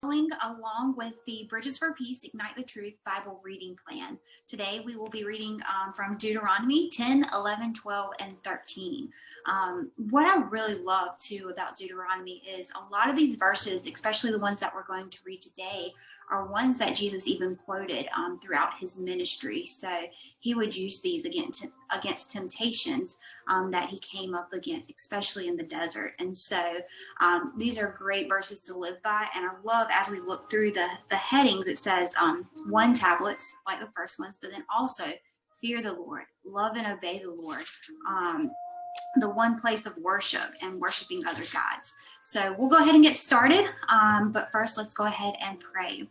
Along with the Bridges for Peace Ignite the Truth Bible reading plan. Today we will be reading from Deuteronomy 10, 11, 12, and 13. What I really love too about Deuteronomy is a lot of these verses, especially the ones that we're going to read today, are ones that Jesus even quoted throughout his ministry. So he would use these against temptations that he came up against, especially in the desert. And so these are great verses to live by. And I love, as we look through the headings, it says one tablets, like the first ones, but then also fear the Lord, love and obey the Lord. The one place of worship and worshiping other gods. So we'll go ahead and get started. But first, let's go ahead and pray.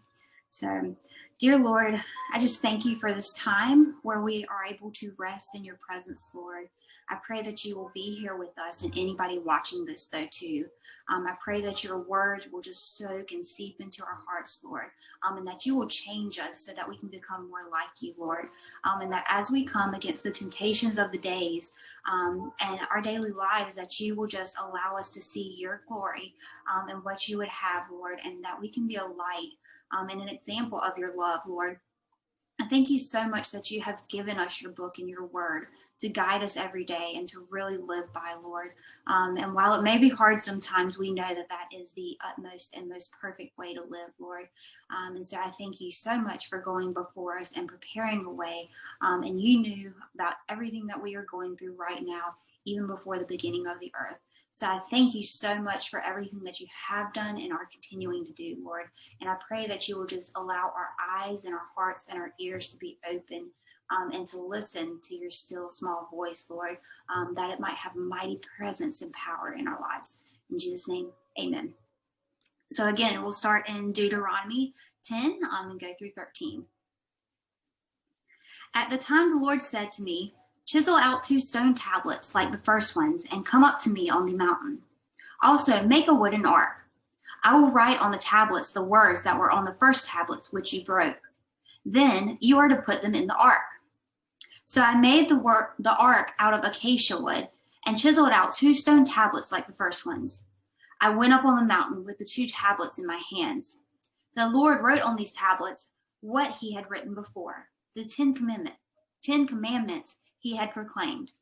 So, dear Lord, I just thank you for this time where we are able to rest in your presence, Lord. I pray that you will be here with us and anybody watching this, though, too. I pray that your words will just soak and seep into our hearts, Lord, and that you will change us so that we can become more like you, Lord, and that as we come against the temptations of the days and our daily lives, that you will just allow us to see your glory and what you would have, Lord, and that we can be a light and an example of your love, Lord. I thank you so much that you have given us your book and your word to guide us every day and to really live by, Lord. And while it may be hard sometimes, we know that that is the utmost and most perfect way to live, Lord. And so I thank you so much for going before us and preparing a way. And you knew about everything that we are going through right now, even before the beginning of the earth. So I thank you so much for everything that you have done and are continuing to do, Lord. And I pray that you will just allow our eyes and our hearts and our ears to be open and to listen to your still small voice, Lord, that it might have mighty presence and power in our lives. In Jesus' name, amen. So again, we'll start in Deuteronomy 10 and go through 13. At the time the Lord said to me, "Chisel out 2 stone tablets like the first ones and come up to me on the mountain. Also, make a wooden ark. I will write on the tablets the words that were on the first tablets which you broke. Then you are to put them in the ark." So I made the ark out of acacia wood and chiseled out 2 stone tablets like the first ones. I went up on the mountain with the 2 tablets in my hands. The Lord wrote on these tablets what he had written before, the 10 commandments he had proclaimed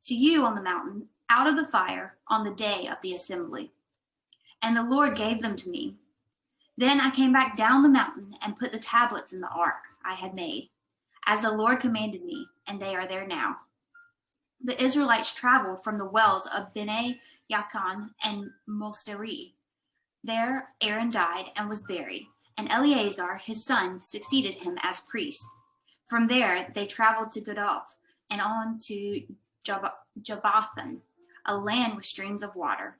to you on the mountain out of the fire on the day of the assembly. And the Lord gave them to me. Then I came back down the mountain and put the tablets in the ark I had made, as the Lord commanded me, and they are there now. The Israelites traveled from the wells of Bene Yakan and Moseri. There Aaron died and was buried, and Eleazar, his son, succeeded him as priest. From there they traveled to Godolph and on to Jabbathan, a land with streams of water.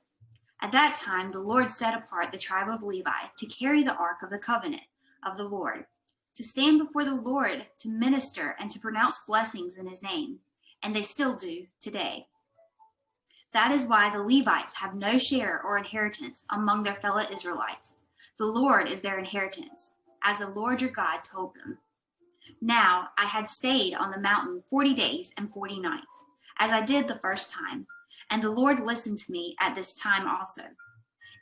At that time, the Lord set apart the tribe of Levi to carry the ark of the covenant of the Lord, to stand before the Lord, to minister and to pronounce blessings in his name, and they still do today. That is why the Levites have no share or inheritance among their fellow Israelites. The Lord is their inheritance, as the Lord your God told them. Now I had stayed on the mountain 40 days and 40 nights, as I did the first time, and the Lord listened to me at this time also.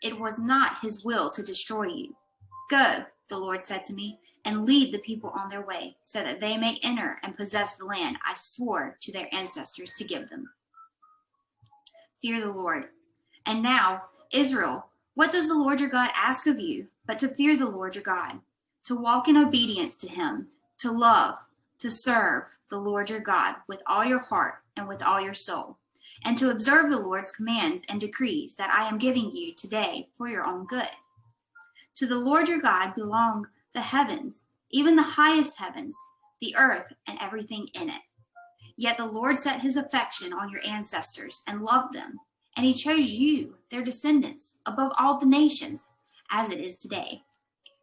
It was not his will to destroy you. Go, the Lord said to me, and lead the people on their way, so that they may enter and possess the land I swore to their ancestors to give them. Fear the Lord. And now, Israel, what does the Lord your God ask of you but to fear the Lord your God, to walk in obedience to him, to love, to serve the Lord your God with all your heart and with all your soul, and to observe the Lord's commands and decrees that I am giving you today for your own good. To the Lord your God belong the heavens, even the highest heavens, the earth and everything in it. Yet the Lord set his affection on your ancestors and loved them, and he chose you, their descendants, above all the nations, as it is today.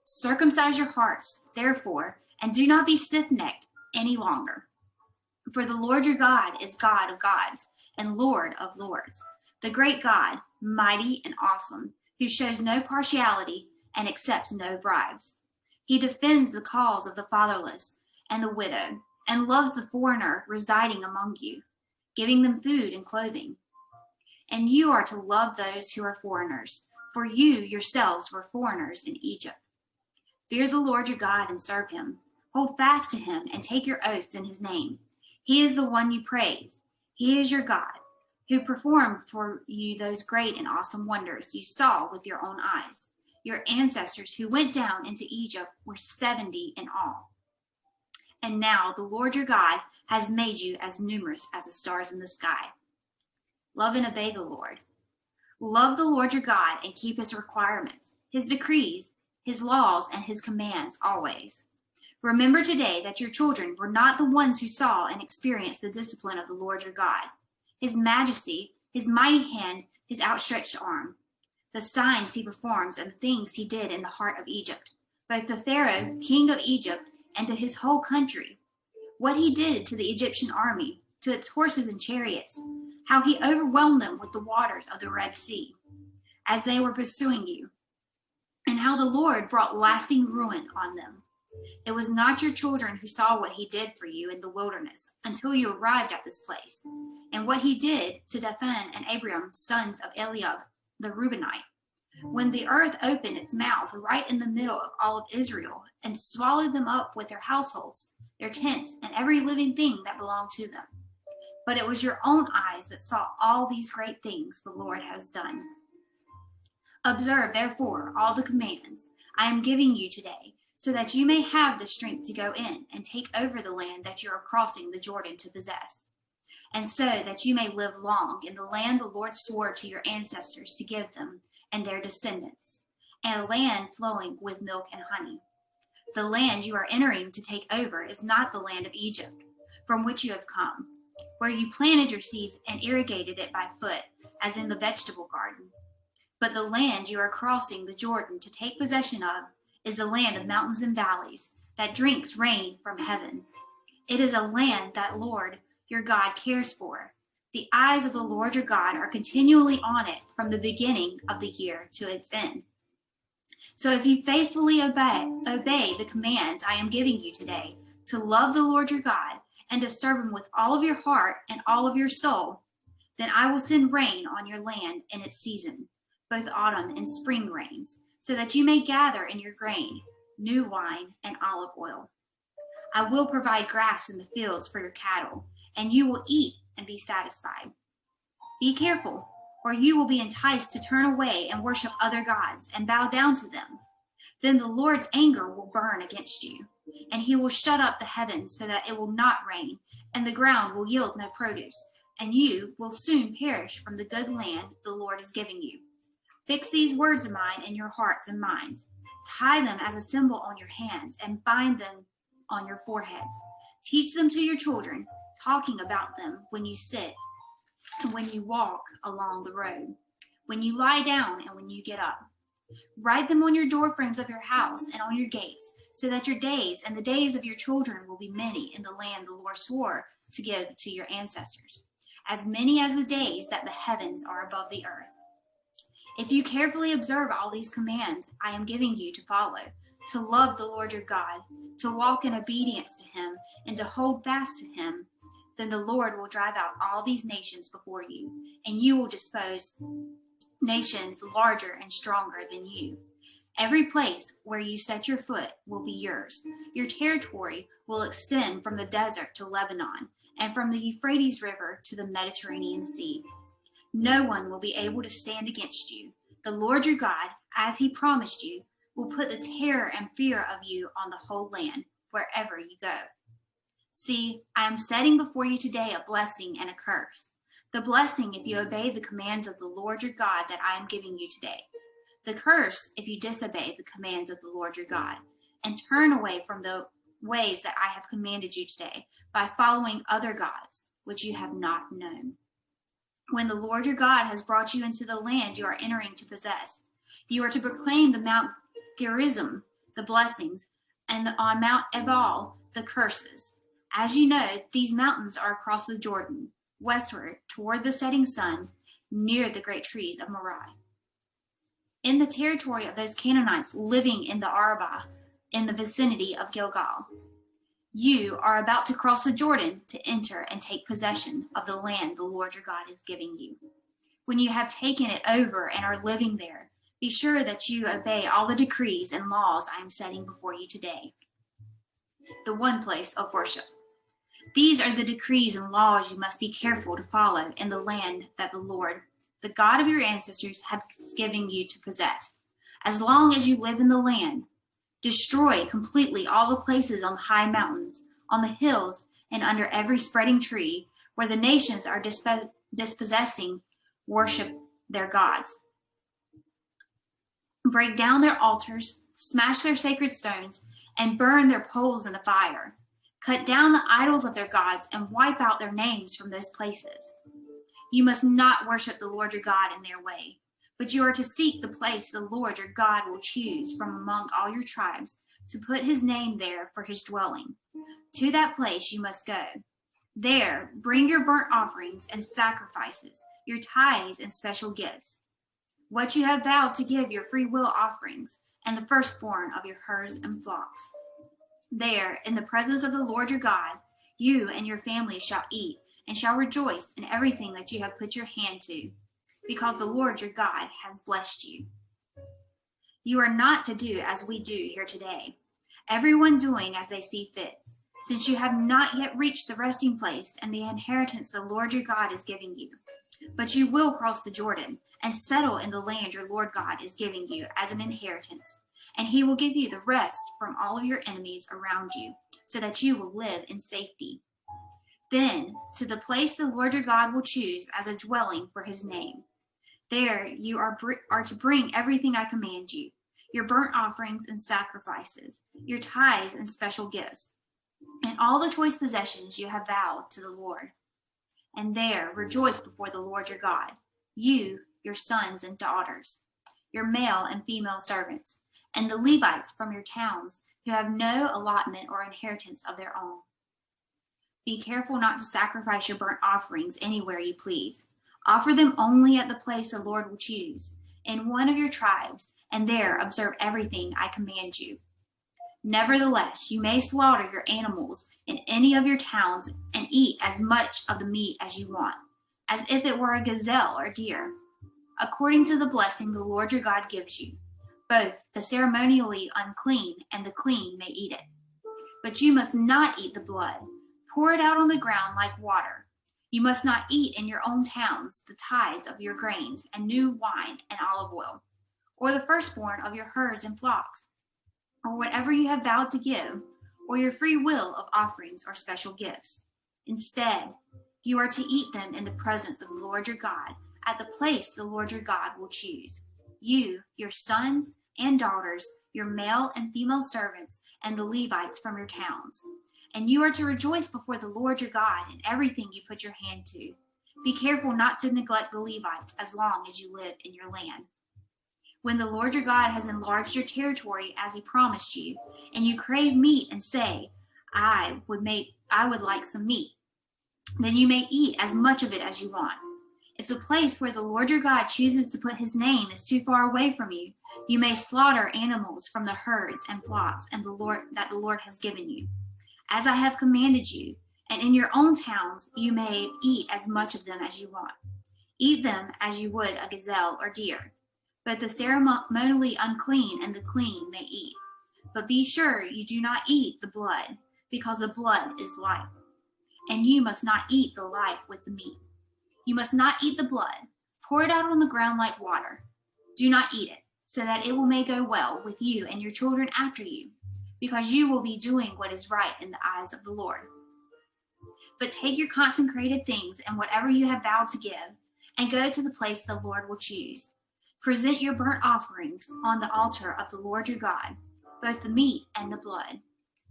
Circumcise your hearts, therefore, and do not be stiff-necked any longer. For the Lord your God is God of gods and Lord of lords, the great God, mighty and awesome, who shows no partiality and accepts no bribes. He defends the cause of the fatherless and the widow, and loves the foreigner residing among you, giving them food and clothing. And you are to love those who are foreigners, for you yourselves were foreigners in Egypt. Fear the Lord your God and serve him. Hold fast to him and take your oaths in his name. He is the one you praise. He is your God, who performed for you those great and awesome wonders you saw with your own eyes. Your ancestors who went down into Egypt were 70 in all. And now the Lord your God has made you as numerous as the stars in the sky. Love and obey the Lord. Love the Lord your God and keep his requirements, his decrees, his laws, and his commands always. Remember today that your children were not the ones who saw and experienced the discipline of the Lord your God, his majesty, his mighty hand, his outstretched arm, the signs he performs and the things he did in the heart of Egypt, both to Pharaoh, king of Egypt, and to his whole country, what he did to the Egyptian army, to its horses and chariots, how he overwhelmed them with the waters of the Red Sea, as they were pursuing you, and how the Lord brought lasting ruin on them. It was not your children who saw what he did for you in the wilderness until you arrived at this place, and what he did to Dathan and Abiram, sons of Eliab the Reubenite, when the earth opened its mouth right in the middle of all of Israel and swallowed them up with their households, their tents, and every living thing that belonged to them. But it was your own eyes that saw all these great things the Lord has done. Observe, therefore, all the commands I am giving you today, so that you may have the strength to go in and take over the land that you are crossing the Jordan to possess, and so that you may live long in the land the Lord swore to your ancestors to give them and their descendants, and a land flowing with milk and honey. The land you are entering to take over is not the land of Egypt, from which you have come, where you planted your seeds and irrigated it by foot, as in the vegetable garden. But the land you are crossing the Jordan to take possession of is a land of mountains and valleys that drinks rain from heaven. It is a land that Lord your God cares for. The eyes of the Lord your God are continually on it from the beginning of the year to its end. So if you faithfully obey the commands I am giving you today, to love the Lord your God and to serve him with all of your heart and all of your soul, then I will send rain on your land in its season, both autumn and spring rains, so that you may gather in your grain, new wine, and olive oil. I will provide grass in the fields for your cattle, and you will eat and be satisfied. Be careful, or you will be enticed to turn away and worship other gods and bow down to them. Then the Lord's anger will burn against you, and he will shut up the heavens so that it will not rain, and the ground will yield no produce, and you will soon perish from the good land the Lord is giving you. Fix these words of mine in your hearts and minds. Tie them as a symbol on your hands and bind them on your foreheads. Teach them to your children, talking about them when you sit and when you walk along the road, when you lie down and when you get up. Write them on your doorframes of your house and on your gates, so that your days and the days of your children will be many in the land the Lord swore to give to your ancestors, as many as the days that the heavens are above the earth. If you carefully observe all these commands I am giving you to follow, to love the Lord your God, to walk in obedience to him, and to hold fast to him, then the Lord will drive out all these nations before you, and you will dispose nations larger and stronger than you. Every place where you set your foot will be yours. Your territory will extend from the desert to Lebanon, and from the Euphrates River to the Mediterranean Sea. No one will be able to stand against you. The Lord your God, as he promised you, will put the terror and fear of you on the whole land, wherever you go. See, I am setting before you today a blessing and a curse. The blessing if you obey the commands of the Lord your God that I am giving you today. The curse if you disobey the commands of the Lord your God, and turn away from the ways that I have commanded you today by following other gods, which you have not known. When the Lord your God has brought you into the land you are entering to possess, you are to proclaim the Mount Gerizim, the blessings, and on Mount Ebal, the curses. As you know, these mountains are across the Jordan, westward toward the setting sun, near the great trees of Moreh. In the territory of those Canaanites living in the Arabah, in the vicinity of Gilgal, you are about to cross the Jordan to enter and take possession of the land the Lord your God is giving you. When you have taken it over and are living there, Be sure that you obey all the decrees and laws I am setting before you today. The one place of worship. These are the decrees and laws you must be careful to follow in the land that the Lord, the God of your ancestors, has given you to possess. As long as you live in the land, destroy completely all the places on the high mountains, on the hills, and under every spreading tree where the nations are dispossessing worship their gods. Break down their altars, smash their sacred stones, and burn their poles in the fire. Cut down the idols of their gods and wipe out their names from those places. You must not worship the Lord your God in their way, but you are to seek the place the Lord your God will choose from among all your tribes to put his name there for his dwelling. To that place you must go. There, bring your burnt offerings and sacrifices, your tithes and special gifts, what you have vowed to give, your free will offerings, and the firstborn of your herds and flocks. There, in the presence of the Lord your God, you and your family shall eat and shall rejoice in everything that you have put your hand to, because the Lord your God has blessed you. You are not to do as we do here today, everyone doing as they see fit, since you have not yet reached the resting place and the inheritance the Lord your God is giving you. But you will cross the Jordan and settle in the land your Lord God is giving you as an inheritance, and he will give you the rest from all of your enemies around you, so that you will live in safety. Then, to the place the Lord your God will choose as a dwelling for his name. There you are to bring everything I command you, your burnt offerings and sacrifices, your tithes and special gifts, and all the choice possessions you have vowed to the Lord. And there rejoice before the Lord your God, you, your sons and daughters, your male and female servants, and the Levites from your towns who have no allotment or inheritance of their own. Be careful not to sacrifice your burnt offerings anywhere you please. Offer them only at the place the Lord will choose, in one of your tribes, and there observe everything I command you. Nevertheless, you may slaughter your animals in any of your towns and eat as much of the meat as you want, as if it were a gazelle or deer, according to the blessing the Lord your God gives you. Both the ceremonially unclean and the clean may eat it. But you must not eat the blood. Pour it out on the ground like water. You must not eat in your own towns the tithes of your grains and new wine and olive oil, or the firstborn of your herds and flocks, or whatever you have vowed to give, or your free will of offerings or special gifts. Instead, you are to eat them in the presence of the Lord your God, at the place the Lord your God will choose. You, your sons and daughters, your male and female servants, and the Levites from your towns. And you are to rejoice before the Lord your God in everything you put your hand to. Be careful not to neglect the Levites as long as you live in your land. When the Lord your God has enlarged your territory as he promised you, and you crave meat and say, I would like some meat, then you may eat as much of it as you want. If the place where the Lord your God chooses to put his name is too far away from you, you may slaughter animals from the herds and flocks and the Lord has given you, as I have commanded you, and in your own towns you may eat as much of them as you want. Eat them as you would a gazelle or deer. But the ceremonially unclean and the clean may eat. But be sure you do not eat the blood, because the blood is life. And you must not eat the life with the meat. You must not eat the blood. Pour it out on the ground like water. Do not eat it, so that it may go well with you and your children after you, because you will be doing what is right in the eyes of the Lord. But take your consecrated things and whatever you have vowed to give, and go to the place the Lord will choose. Present your burnt offerings on the altar of the Lord your God, both the meat and the blood.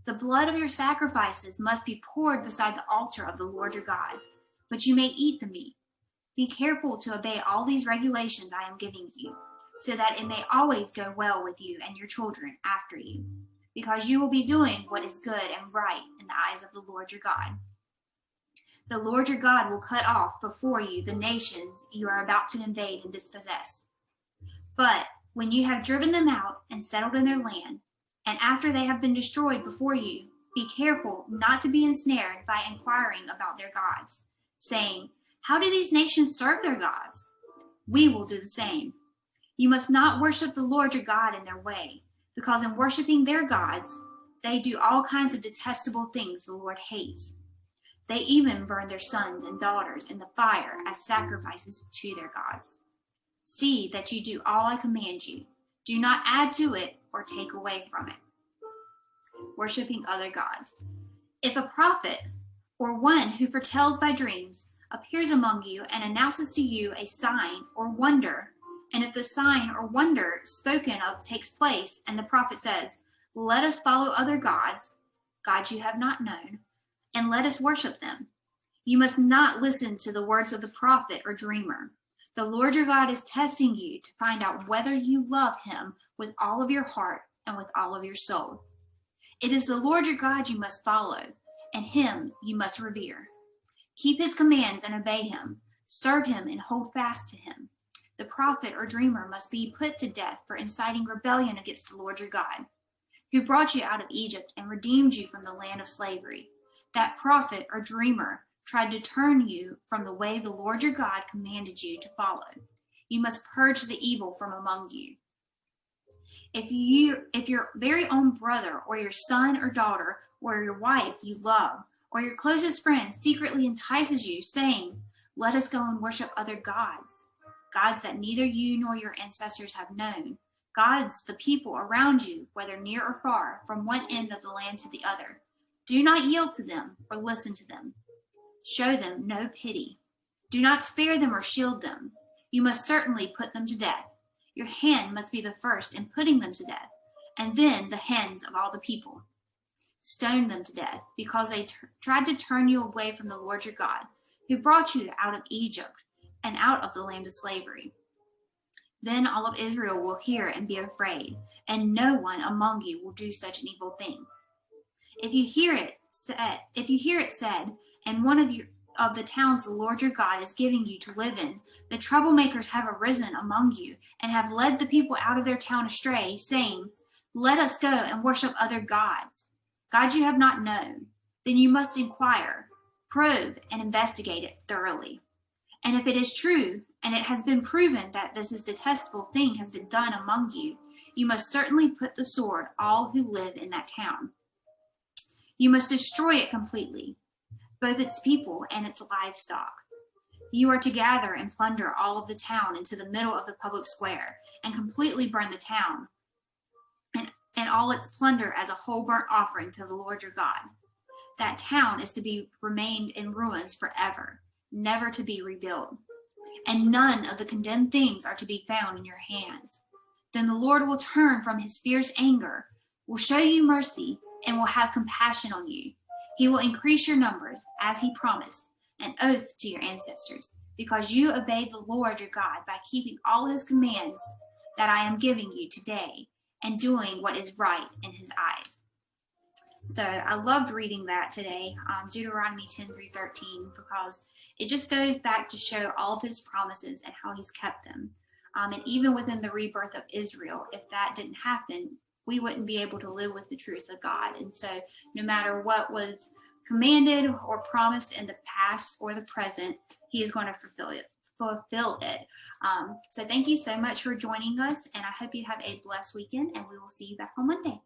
The blood of your sacrifices must be poured beside the altar of the Lord your God, but you may eat the meat. Be careful to obey all these regulations I am giving you, so that it may always go well with you and your children after you, because you will be doing what is good and right in the eyes of the Lord your God. The Lord your God will cut off before you the nations you are about to invade and dispossess. But when you have driven them out and settled in their land, and after they have been destroyed before you, be careful not to be ensnared by inquiring about their gods, saying, how do these nations serve their gods? We will do the same. You must not worship the Lord your God in their way, because in worshiping their gods, they do all kinds of detestable things the Lord hates. They even burn their sons and daughters in the fire as sacrifices to their gods. See that you do all I command you. Do not add to it or take away from it. Worshiping other gods. If a prophet or one who foretells by dreams appears among you and announces to you a sign or wonder, and if the sign or wonder spoken of takes place, and the prophet says, "Let us follow other gods, gods you have not known, and let us worship them," you must not listen to the words of the prophet or dreamer. The Lord your God is testing you to find out whether you love him with all of your heart and with all of your soul. It is the Lord your God you must follow, and him you must revere. Keep his commands and obey him. Serve him and hold fast to him. The prophet or dreamer must be put to death for inciting rebellion against the Lord your God, who brought you out of Egypt and redeemed you from the land of slavery. That prophet or dreamer tried to turn you from the way the Lord your God commanded you to follow. You must purge the evil from among you. If your very own brother or your son or daughter or your wife you love or your closest friend secretly entices you, saying, "Let us go and worship other gods," gods that neither you nor your ancestors have known, gods the people around you, whether near or far, from one end of the land to the other, do not yield to them or listen to them. Show them no pity. Do not spare them or shield them. You must certainly put them to death. Your hand must be the first in putting them to death, and then the hands of all the people. Stone them to death, because they tried to turn you away from the Lord your God, who brought you out of Egypt and out of the land of slavery. Then all of Israel will hear and be afraid, and no one among you will do such an evil thing. If you hear it said, and one of the towns the Lord your God is giving you to live in, the troublemakers have arisen among you and have led the people out of their town astray, saying, "Let us go and worship other gods, gods you have not known," then you must inquire, probe, and investigate it thoroughly. And if it is true, and it has been proven that this detestable thing has been done among you, you must certainly put the sword all who live in that town. You must destroy it completely, both its people and its livestock. You are to gather and plunder all of the town into the middle of the public square and completely burn the town and all its plunder as a whole burnt offering to the Lord your God. That town is to be remained in ruins forever, never to be rebuilt. And none of the condemned things are to be found in your hands. Then the Lord will turn from his fierce anger, will show you mercy, and will have compassion on you. He will increase your numbers, as he promised, an oath to your ancestors, because you obeyed the Lord your God by keeping all his commands that I am giving you today and doing what is right in his eyes. So I loved reading that today, Deuteronomy 10:13, because it just goes back to show all of his promises and how he's kept them. And even within the rebirth of Israel, if that didn't happen, we wouldn't be able to live with the truths of God. And so no matter what was commanded or promised in the past or the present, he is going to fulfill it. So thank you so much for joining us, and I hope you have a blessed weekend, and we will see you back on Monday.